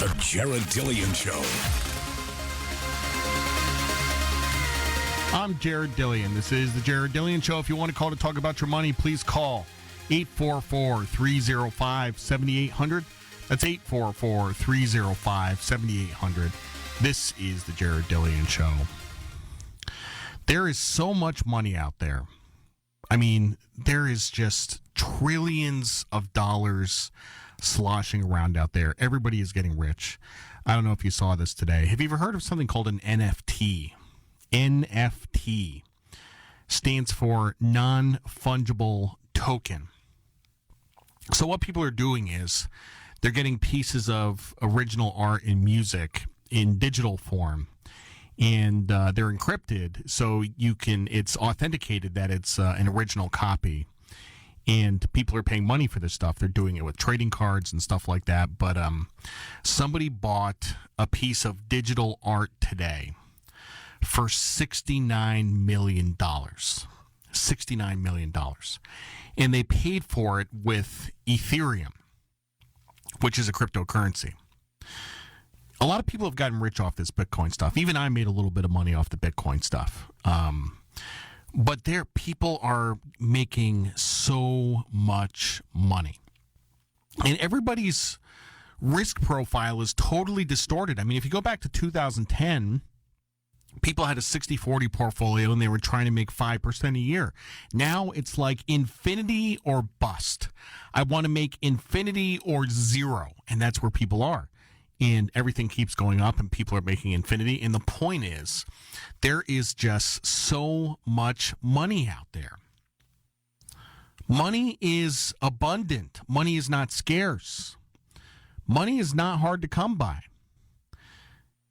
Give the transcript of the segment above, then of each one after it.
The Jared Dillian Show. I'm Jared Dillian. This is the Jared Dillian Show. If you want to call to talk about your money, please call 844-305-7800. That's 844-305-7800. This is the Jared Dillian Show. There is so much money out there. I mean, there is just trillions of dollars sloshing around out there. Everybody is getting rich. I don't know if you saw this today. Have you ever heard of something called an NFT? NFT stands for non-fungible token. So what people are doing is they're getting pieces of original art and music in digital form, and they're encrypted, so it's authenticated that it's an original copy. And people are paying money for this stuff. They're doing it with trading cards and stuff like that. But somebody bought a piece of digital art today for $69 million. $69 million. And they paid for it with Ethereum, which is a cryptocurrency. A lot of people have gotten rich off this Bitcoin stuff. Even I made a little bit of money off the Bitcoin stuff. But people are making so much money. And everybody's risk profile is totally distorted. I mean, if you go back to 2010, people had a 60-40 portfolio and they were trying to make 5% a year. Now it's like infinity or bust. I want to make infinity or zero. And that's where people are. And everything keeps going up and people are making infinity. And the point is, there is just so much money out there. Money is abundant. Money is not scarce. Money is not hard to come by.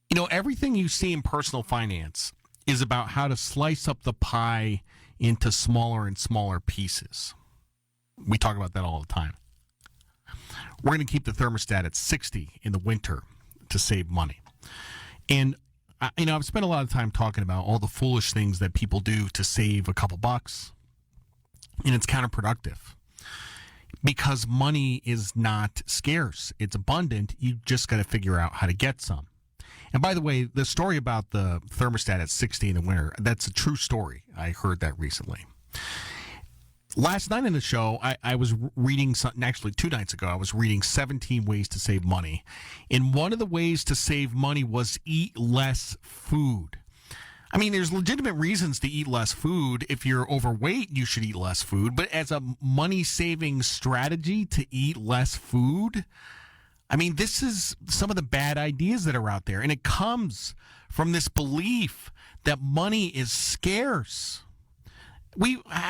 You know, everything you see in personal finance is about how to slice up the pie into smaller and smaller pieces. We talk about that all the time. We're going to keep the thermostat at 60 in the winter to save money. And, I've spent a lot of time talking about all the foolish things that people do to save a couple bucks. And it's counterproductive. Because money is not scarce. It's abundant. You just got to figure out how to get some. And by the way, the story about the thermostat at 60 in the winter, that's a true story. I heard that recently. Last night in the show, I was reading something, actually 2 nights ago, I was reading 17 ways to save money. And one of the ways to save money was eat less food. I mean, there's legitimate reasons to eat less food. If you're overweight, you should eat less food. But as a money-saving strategy to eat less food, I mean, this is some of the bad ideas that are out there. And it comes from this belief that money is scarce.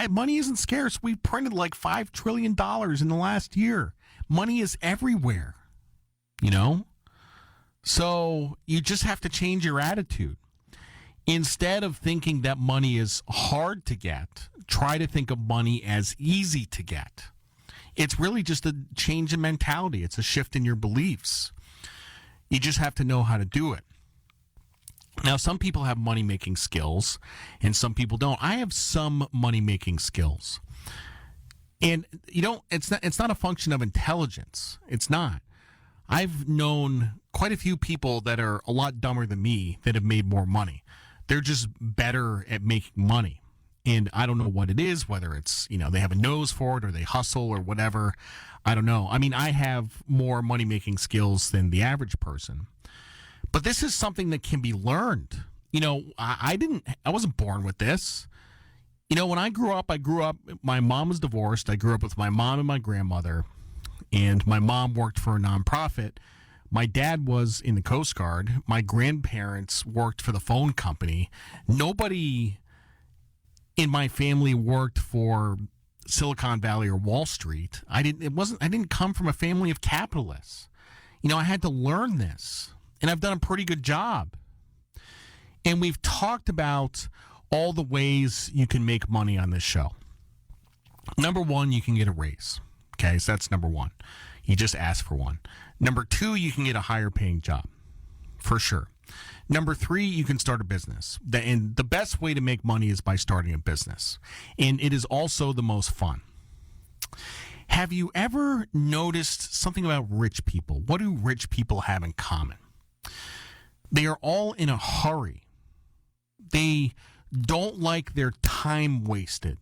Money isn't scarce. We printed like $5 trillion in the last year. Money is everywhere, So you just have to change your attitude. Instead of thinking that money is hard to get, try to think of money as easy to get. It's really just a change in mentality. It's a shift in your beliefs. You just have to know how to do it. Now, some people have money-making skills, and some people don't. I have some money-making skills. And, it's not a function of intelligence. It's not. I've known quite a few people that are a lot dumber than me that have made more money. They're just better at making money. And I don't know what it is, whether it's, they have a nose for it or they hustle or whatever. I don't know. I mean, I have more money-making skills than the average person. But this is something that can be learned. I wasn't born with this. When I grew up, my mom was divorced. I grew up with my mom and my grandmother. And my mom worked for a nonprofit. My dad was in the Coast Guard. My grandparents worked for the phone company. Nobody in my family worked for Silicon Valley or Wall Street. I didn't come from a family of capitalists. I had to learn this. And I've done a pretty good job. And we've talked about all the ways you can make money on this show. Number 1, you can get a raise. Okay, so that's number 1. You just ask for one. Number 2, you can get a higher paying job. For sure. Number 3, you can start a business. And the best way to make money is by starting a business. And it is also the most fun. Have you ever noticed something about rich people? What do rich people have in common? They are all in a hurry. They don't like their time wasted.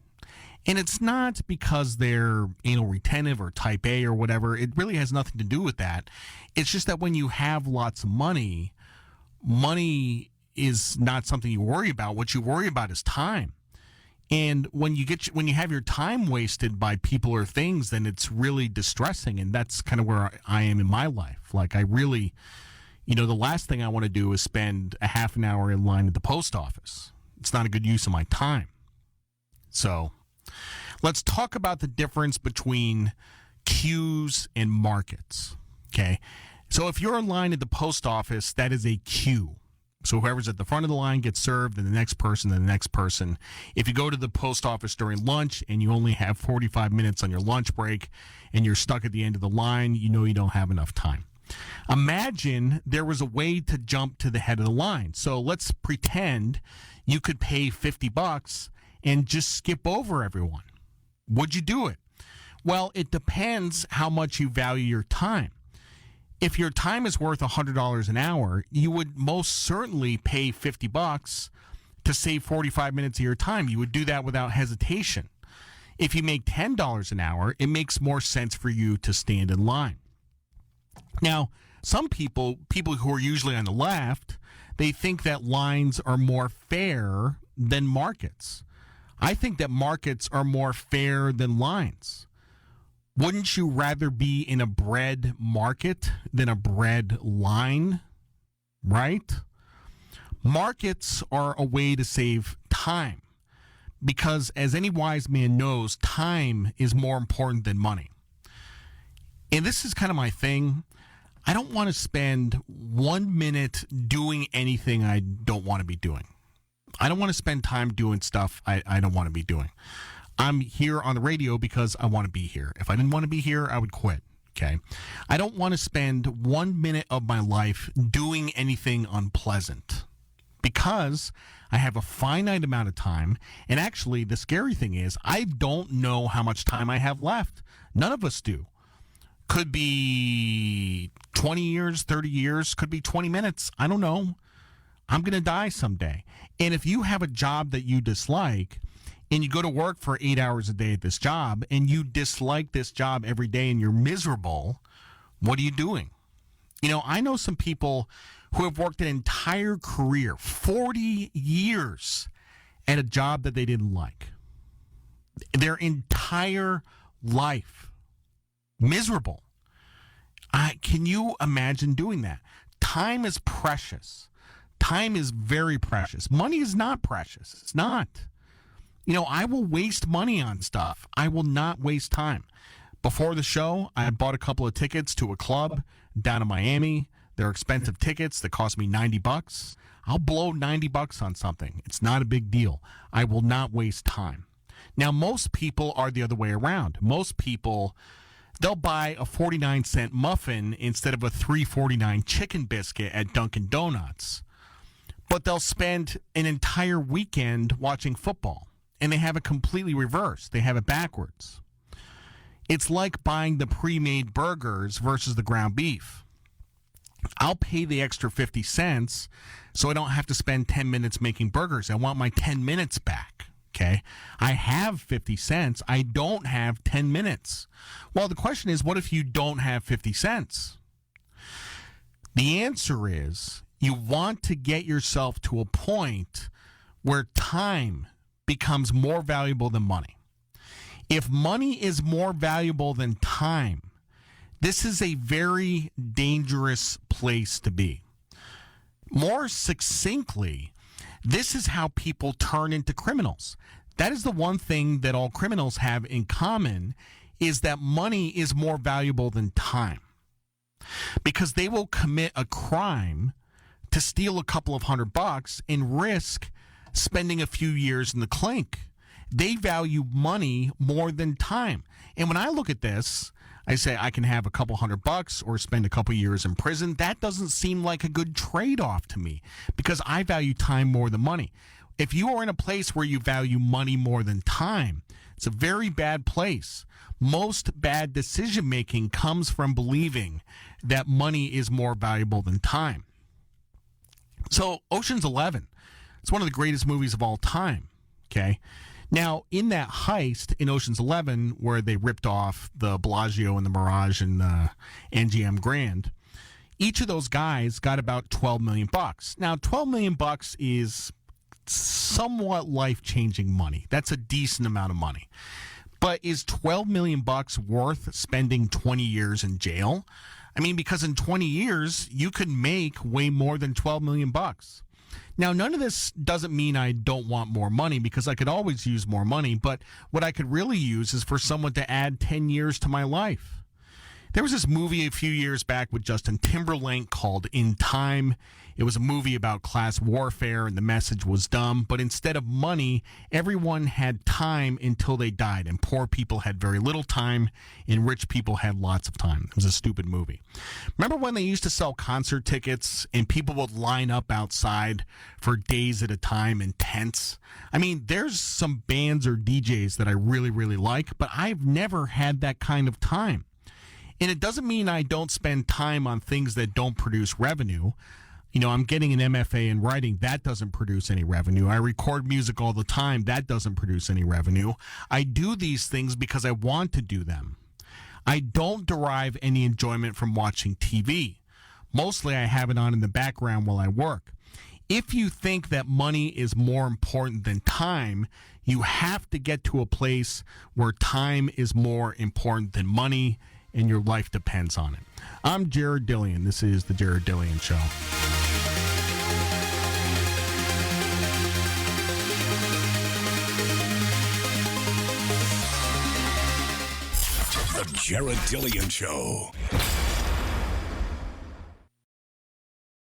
And it's not because they're anal retentive or type A or whatever. It really has nothing to do with that. It's just that when you have lots of money, money is not something you worry about. What you worry about is time. And when you have your time wasted by people or things, then it's really distressing. And that's kind of where I am in my life. Like, I really, the last thing I want to do is spend a half an hour in line at the post office. It's not a good use of my time. So let's talk about the difference between queues and markets. Okay. So if you're in line at the post office, that is a queue. So whoever's at the front of the line gets served, and the next person, and the next person. If you go to the post office during lunch and you only have 45 minutes on your lunch break and you're stuck at the end of the line, you don't have enough time. Imagine there was a way to jump to the head of the line. So let's pretend you could pay $50 and just skip over everyone. Would you do it? Well, it depends how much you value your time. If your time is worth $100 an hour, you would most certainly pay $50 to save 45 minutes of your time. You would do that without hesitation. If you make $10 an hour, it makes more sense for you to stand in line. Now, some people who are usually on the left, they think that lines are more fair than markets. I think that markets are more fair than lines. Wouldn't you rather be in a bread market than a bread line? Right? Markets are a way to save time because, as any wise man knows, time is more important than money. And this is kind of my thing. I don't want to spend 1 minute doing anything I don't want to be doing. I don't want to spend time doing stuff I don't want to be doing. I'm here on the radio because I want to be here. If I didn't want to be here, I would quit. Okay. I don't want to spend 1 minute of my life doing anything unpleasant because I have a finite amount of time. And actually, the scary thing is I don't know how much time I have left. None of us do. Could be 20 years, 30 years, could be 20 minutes. I don't know. I'm going to die someday. And if you have a job that you dislike, and you go to work for 8 hours a day at this job, and you dislike this job every day and you're miserable, what are you doing? I know some people who have worked an entire career, 40 years, at a job that they didn't like. Their entire life. Miserable. Can you imagine doing that? Time is precious. Time is very precious. Money is not precious. It's not. I will waste money on stuff. I will not waste time. Before the show, I bought a couple of tickets to a club down in Miami. They're expensive tickets that cost me $90. I'll blow $90 on something. It's not a big deal. I will not waste time. Now, most people are the other way around. Most people, they'll buy a 49-cent muffin instead of a $3.49 chicken biscuit at Dunkin' Donuts. But they'll spend an entire weekend watching football. And they have it completely reversed. They have it backwards. It's like buying the pre-made burgers versus the ground beef. I'll pay the extra 50 cents so I don't have to spend 10 minutes making burgers. I want my 10 minutes back. Okay? I have 50 cents. I don't have 10 minutes. Well, the question is, what if you don't have 50 cents? The answer is you want to get yourself to a point where time becomes more valuable than money. If money is more valuable than time, this is a very dangerous place to be. More succinctly, this is how people turn into criminals. That is the one thing that all criminals have in common, is that money is more valuable than time. Because they will commit a crime to steal a couple of $100 and risk spending a few years in the clink. They value money more than time. And when I look at this, I say I can have a couple $100 or spend a couple years in prison. That doesn't seem like a good trade-off to me because I value time more than money. If you are in a place where you value money more than time, it's a very bad place. Most bad decision making comes from believing that money is more valuable than time. So Ocean's 11, it's one of the greatest movies of all time. Okay. Now, in that heist in Ocean's 11, where they ripped off the Bellagio and the Mirage and the MGM Grand, each of those guys got about $12 million. Now, $12 million is somewhat life-changing money. That's a decent amount of money. But is $12 million worth spending 20 years in jail? I mean, because in 20 years, you could make way more than $12 million. Now, none of this doesn't mean I don't want more money, because I could always use more money, but what I could really use is for someone to add 10 years to my life. There was this movie a few years back with Justin Timberlake called In Time. It was a movie about class warfare, and the message was dumb, but instead of money, everyone had time until they died, and poor people had very little time, and rich people had lots of time. It was a stupid movie. Remember when they used to sell concert tickets, and people would line up outside for days at a time in tents? I mean, there's some bands or DJs that I really, really like, but I've never had that kind of time. And it doesn't mean I don't spend time on things that don't produce revenue. You know, I'm getting an MFA in writing. That doesn't produce any revenue. I record music all the time. That doesn't produce any revenue. I do these things because I want to do them. I don't derive any enjoyment from watching TV. Mostly I have it on in the background while I work. If you think that money is more important than time, you have to get to a place where time is more important than money, and your life depends on it. I'm Jared Dillian. This is The Jared Dillian Show. The Jared Dillian Show.